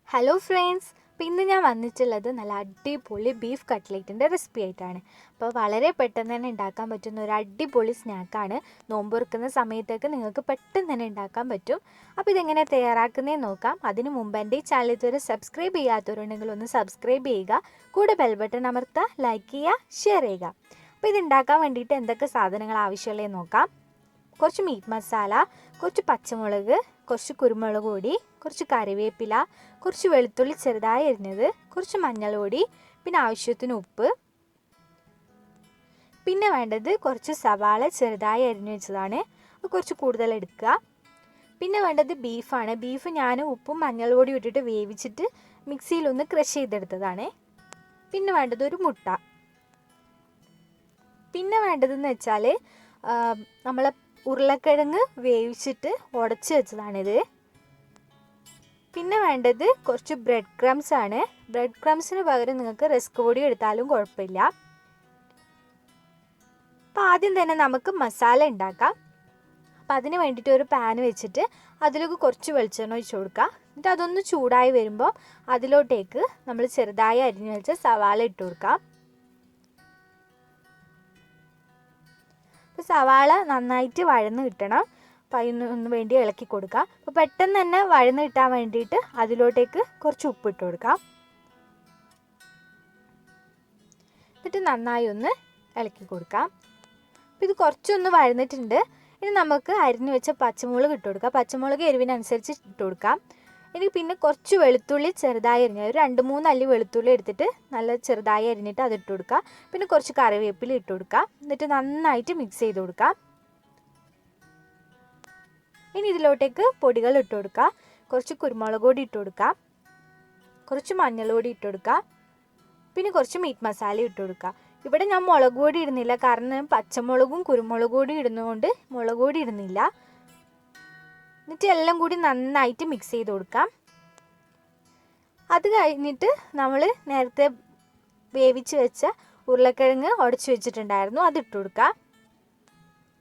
Hello friends, അപ്പോൾ ഇന്ന് ഞാൻ വന്നിട്ടുള്ളത് നല്ല അടിപൊളി ബീഫ് കട്ട്ലേറ്റിൻ്റെ റെസിപ്പി ആയിട്ടാണ്. അപ്പോൾ വളരെ പെട്ടെന്ന് തന്നെ ഉണ്ടാക്കാൻ പറ്റുന്ന ഒരു അടിപൊളി സ്നാക്കാണ്. നോമ്പ് തുറക്കുന്ന സമയത്തൊക്കെ നിങ്ങൾക്ക് പെട്ടെന്ന് തന്നെ ഉണ്ടാക്കാൻ പറ്റും. അപ്പോൾ ഇതെങ്ങനെ തയ്യാറാക്കുന്നതെന്ന് നോക്കാം. അതിന് മുമ്പ് എൻ്റെ ഈ ചാനൽ ഇതുവരെ സബ്സ്ക്രൈബ് ചെയ്യാത്തവരുണ്ടെങ്കിൽ ഒന്ന് സബ്സ്ക്രൈബ് ചെയ്യുക, കൂടെ ബെൽ ബട്ടൺ അമർത്തുക, ലൈക്ക് ചെയ്യുക, ഷെയർ ചെയ്യുക. അപ്പോൾ ഇത് ഉണ്ടാക്കാൻ വേണ്ടിയിട്ട് എന്തൊക്കെ സാധനങ്ങൾ ആവശ്യമുള്ളതെന്ന് നോക്കാം. കുറച്ച് മീറ്റ് മസാല, കുറച്ച് പച്ചമുളക്, കുറച്ച് കുരുമുളക് പൊടി, കുറച്ച് കറിവേപ്പില, കുറച്ച് വെളുത്തുള്ളി ചെറുതായി അരിഞ്ഞത്, കുറച്ച് മഞ്ഞൾപ്പൊടി, പിന്നെ ആവശ്യത്തിന് ഉപ്പ്. പിന്നെ വേണ്ടത് കുറച്ച് സവാള ചെറുതായി അരിഞ്ഞു വെച്ചതാണ്, കുറച്ച് കൂടുതൽ എടുക്കുക. പിന്നെ വേണ്ടത് ബീഫാണ്. ബീഫ് ഞാൻ ഉപ്പും മഞ്ഞൾപ്പൊടിയും ഇട്ടിട്ട് വേവിച്ചിട്ട് മിക്സിയിലൊന്ന് ക്രഷ് ചെയ്തെടുത്തതാണ്. പിന്നെ വേണ്ടത് ഒരു മുട്ട. പിന്നെ വേണ്ടതെന്ന് വെച്ചാൽ നമ്മൾ ഉരുളക്കിഴങ്ങ് വേവിച്ചിട്ട് ഉടച്ച് വെച്ചതാണിത്. പിന്നെ വേണ്ടത് കുറച്ച് ബ്രെഡ് ക്രംസ് ആണ്. ബ്രെഡ് ക്രംസിന് പകരം നിങ്ങൾക്ക് റസ്ക് പൊടി എടുത്താലും കുഴപ്പമില്ല. അപ്പോൾ ആദ്യം തന്നെ നമുക്ക് മസാല ഉണ്ടാക്കാം. അപ്പോൾ അതിന് വേണ്ടിയിട്ട് ഒരു പാൻ വെച്ചിട്ട് അതിലേക്ക് കുറച്ച് വെളിച്ചെണ്ണ ഒഴിച്ച് കൊടുക്കുക. എന്നിട്ട് അതൊന്ന് ചൂടായി വരുമ്പോൾ അതിലോട്ടേക്ക് നമ്മൾ ചെറുതായി അരിഞ്ഞു വെച്ച സവാള ഇട്ട് കൊടുക്കാം. അപ്പോൾ സവാള നന്നായിട്ട് വഴന്ന് കിട്ടണം. അപ്പോൾ അതിനൊന്ന് വേണ്ടി ഇളക്കി കൊടുക്കുക. അപ്പോൾ പെട്ടെന്ന് തന്നെ വഴന്ന് കിട്ടാൻ വേണ്ടിയിട്ട് അതിലോട്ടേക്ക് കുറച്ച് ഉപ്പിട്ട് കൊടുക്കാം. എന്നിട്ട് നന്നായി ഒന്ന് ഇളക്കി കൊടുക്കാം. അപ്പോൾ ഇത് കുറച്ചൊന്ന് വഴന്നിട്ടുണ്ട്. ഇനി നമുക്ക് അരിഞ്ഞു വെച്ച പച്ചമുളക് ഇട്ട് കൊടുക്കാം. പച്ചമുളക് എരിവിനനുസരിച്ച് ഇട്ട് കൊടുക്കാം. ഇനി പിന്നെ കുറച്ച് വെളുത്തുള്ളി ചെറുതായി അരിഞ്ഞ ഒരു 2-3 അല്ലി വെളുത്തുള്ളി എടുത്തിട്ട് നല്ല ചെറുതായി അരിഞ്ഞിട്ട് അതിട്ട് കൊടുക്കുക. പിന്നെ കുറച്ച് കറിവേപ്പില ഇട്ട് കൊടുക്കുക. എന്നിട്ട് നന്നായിട്ട് മിക്സ് ചെയ്ത് കൊടുക്കുക. ഇനി ഇതിലോട്ടേക്ക് പൊടികൾ ഇട്ട് കൊടുക്കുക. കുറച്ച് കുരുമുളക് പൊടി ഇട്ട് കൊടുക്കുക, കുറച്ച് മഞ്ഞൾ പൊടി ഇട്ട് കൊടുക്കുക, പിന്നെ കുറച്ച് മീറ്റ് മസാല ഇട്ട് കൊടുക്കുക. ഇവിടെ ഞാൻ മുളക് പൊടി ഇടുന്നില്ല, കാരണം പച്ചമുളകും കുരുമുളക് പൊടി ഇടുന്നതുകൊണ്ട് മുളക് പൊടി ഇടുന്നില്ല. എന്നിട്ട് എല്ലാം കൂടി നന്നായിട്ട് മിക്സ് ചെയ്ത് കൊടുക്കാം. അത് കഴിഞ്ഞിട്ട് നമ്മൾ നേരത്തെ വേവിച്ച് വെച്ച ഉരുളക്കിഴങ്ങ് ഉടച്ച് വെച്ചിട്ടുണ്ടായിരുന്നു, അതിട്ട് കൊടുക്കുക.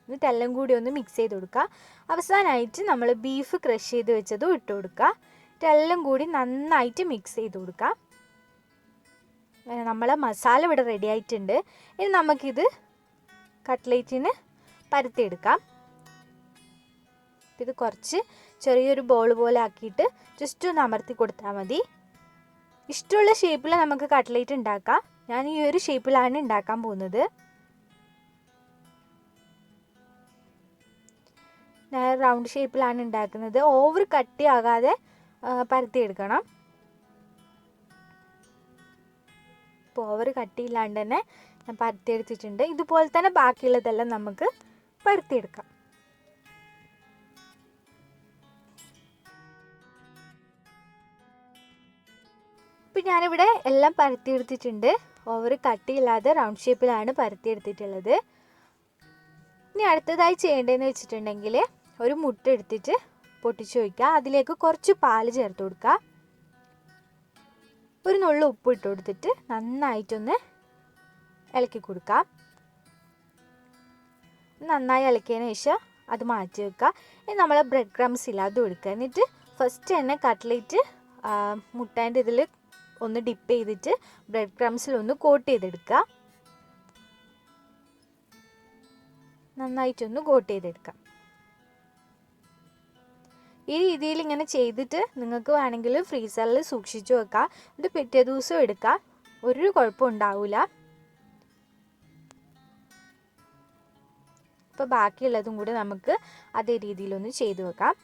എന്നിട്ട് എല്ലാം കൂടി ഒന്ന് മിക്സ് ചെയ്ത് കൊടുക്കുക. അവസാനമായിട്ട് നമ്മൾ ബീഫ് ക്രഷ് ചെയ്ത് വെച്ചതും ഇട്ട് കൊടുക്കുക. എന്നിട്ട് എല്ലാം കൂടി നന്നായിട്ട് മിക്സ് ചെയ്ത് കൊടുക്കുക. നമ്മളെ മസാല ഇവിടെ റെഡി ആയിട്ടുണ്ട്. ഇനി നമുക്കിത് കട്ട്ലേറ്റിന് പരത്തിയെടുക്കാം. ഇത് കുറച്ച് ചെറിയൊരു ബോൾ പോലെ ആക്കിയിട്ട് ജസ്റ്റ് ഒന്ന് അമർത്തി കൊടുത്താൽ മതി. ഇഷ്ടമുള്ള ഷേപ്പിൽ നമുക്ക് കട്ട്ലേറ്റ് ഉണ്ടാക്കാം. ഞാൻ ഈ ഒരു ഷേപ്പിലാണ് ഉണ്ടാക്കാൻ പോകുന്നത്. ഞാൻ റൗണ്ട് ഷേപ്പിലാണ് ഉണ്ടാക്കുന്നത്. ഓവർ കട്ടിയാകാതെ പരത്തിയെടുക്കണം. ഇപ്പോൾ ഓവർ കട്ടിയില്ലാണ്ട് തന്നെ ഞാൻ പരത്തിയെടുത്തിട്ടുണ്ട്. ഇതുപോലെ തന്നെ ബാക്കിയുള്ളതെല്ലാം നമുക്ക് പരത്തിയെടുക്കാം. ഇപ്പം ഞാനിവിടെ എല്ലാം പരത്തിയെടുത്തിട്ടുണ്ട്. ഓവർ കട്ടിയില്ലാതെ റൗണ്ട് ഷേപ്പിലാണ് പരത്തിയെടുത്തിട്ടുള്ളത്. ഇനി അടുത്തതായി ചെയ്യേണ്ടതെന്ന് വെച്ചിട്ടുണ്ടെങ്കിൽ ഒരു മുട്ട എടുത്തിട്ട് പൊട്ടിച്ച് വയ്ക്കുക. അതിലേക്ക് കുറച്ച് പാല് ചേർത്ത് കൊടുക്കുക. ഒരു നുള്ളു ഉപ്പ് ഇട്ട് കൊടുത്തിട്ട് നന്നായിട്ടൊന്ന് ഇളക്കി കൊടുക്കുക. നന്നായി ഇളക്കിയതിന് ശേഷം അത് മാറ്റി വെക്കുക. ഇനി നമ്മൾ ബ്രെഡ് ക്രംസ് ഇല്ല, അതും എടുക്കുക. എന്നിട്ട് ഫസ്റ്റ് തന്നെ കട്ട്ലേറ്റ് മുട്ടേൻ്റെ ഇതിൽ ഒന്ന് ഡിപ്പ് ചെയ്തിട്ട് ബ്രെഡ് ക്രംസിൽ ഒന്ന് കോട്ട് ചെയ്തെടുക്കുക. നന്നായിട്ടൊന്ന് കോട്ട് ചെയ്തെടുക്കാം. ഈ രീതിയിൽ ഇങ്ങനെ ചെയ്തിട്ട് നിങ്ങൾക്ക് വേണമെങ്കിൽ ഫ്രീസറിൽ സൂക്ഷിച്ചു വെക്കാം. എന്നിട്ട് പിറ്റേ ദിവസം എടുക്കാം, ഒരു കുഴപ്പം ഉണ്ടാവില്ല. അപ്പോൾ ബാക്കിയുള്ളതും കൂടി നമുക്ക് അതേ രീതിയിലൊന്ന് ചെയ്തു വെക്കാം.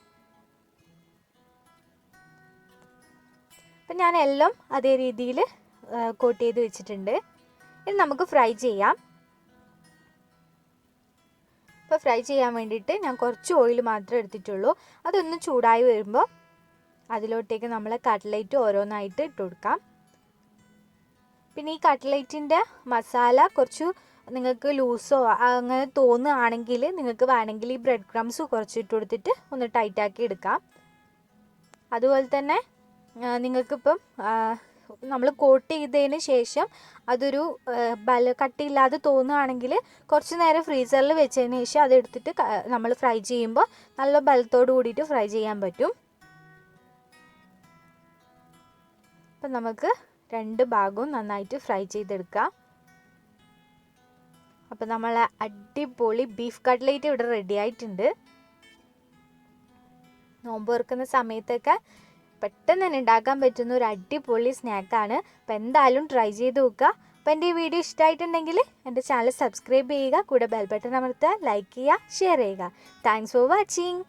അപ്പം ഞാൻ എല്ലാം അതേ രീതിയിൽ കോട്ട് ചെയ്ത് വെച്ചിട്ടുണ്ട്. ഇനി നമുക്ക് ഫ്രൈ ചെയ്യാം. ഇപ്പോൾ ഫ്രൈ ചെയ്യാൻ വേണ്ടിയിട്ട് ഞാൻ കുറച്ച് ഓയിൽ മാത്രമേ എടുത്തിട്ടുള്ളൂ. അതൊന്ന് ചൂടായി വരുമ്പോൾ അതിലോട്ടേക്ക് നമ്മൾ കട്ട്ലേറ്റ് ഓരോന്നായിട്ട് ഇട്ട് കൊടുക്കാം. പിന്നെ ഈ കട്ട്ലേറ്റിൻ്റെ മസാല കുറച്ച് നിങ്ങൾക്ക് ലൂസോ അങ്ങനെ തോന്നുകയാണെങ്കിൽ നിങ്ങൾക്ക് വേണമെങ്കിൽ ഈ ബ്രെഡ് ക്രംസ് കുറച്ച് ഇട്ട് കൊടുത്തിട്ട് ഒന്ന് ടൈറ്റാക്കി എടുക്കാം. അതുപോലെ തന്നെ നിങ്ങൾക്കിപ്പം നമ്മൾ കോട്ട് ചെയ്തതിന് ശേഷം അതൊരു കട്ടിയില്ലാതെ തോന്നുകയാണെങ്കിൽ കുറച്ച് നേരം ഫ്രീസറിൽ വെച്ചതിന് ശേഷം അതെടുത്തിട്ട് നമ്മൾ ഫ്രൈ ചെയ്യുമ്പോൾ നല്ല ബലത്തോട് കൂടിയിട്ട് ഫ്രൈ ചെയ്യാൻ പറ്റും. അപ്പം നമുക്ക് 2 ഭാഗവും നന്നായിട്ട് ഫ്രൈ ചെയ്തെടുക്കാം. അപ്പോൾ നമ്മൾ അടിപൊളി ബീഫ് കട്ട്ലേറ്റ് ഇവിടെ റെഡി ആയിട്ടുണ്ട്. നോമ്പ് തുറക്കുന്ന സമയത്തൊക്കെ പെട്ടെന്ന് തന്നെ ഉണ്ടാക്കാൻ പറ്റുന്ന ഒരു അടിപൊളി സ്നാക്കാണ്. അപ്പോൾ എന്തായാലും ട്രൈ ചെയ്ത് നോക്കുക. അപ്പോൾ എൻ്റെ ഈ വീഡിയോ ഇഷ്ടമായിട്ടുണ്ടെങ്കിൽ എൻ്റെ ചാനൽ സബ്സ്ക്രൈബ് ചെയ്യുക, കൂടെ ബെൽ ബട്ടൺ അമർത്തുക, ലൈക്ക് ചെയ്യുക, ഷെയർ ചെയ്യുക. Thanks for watching.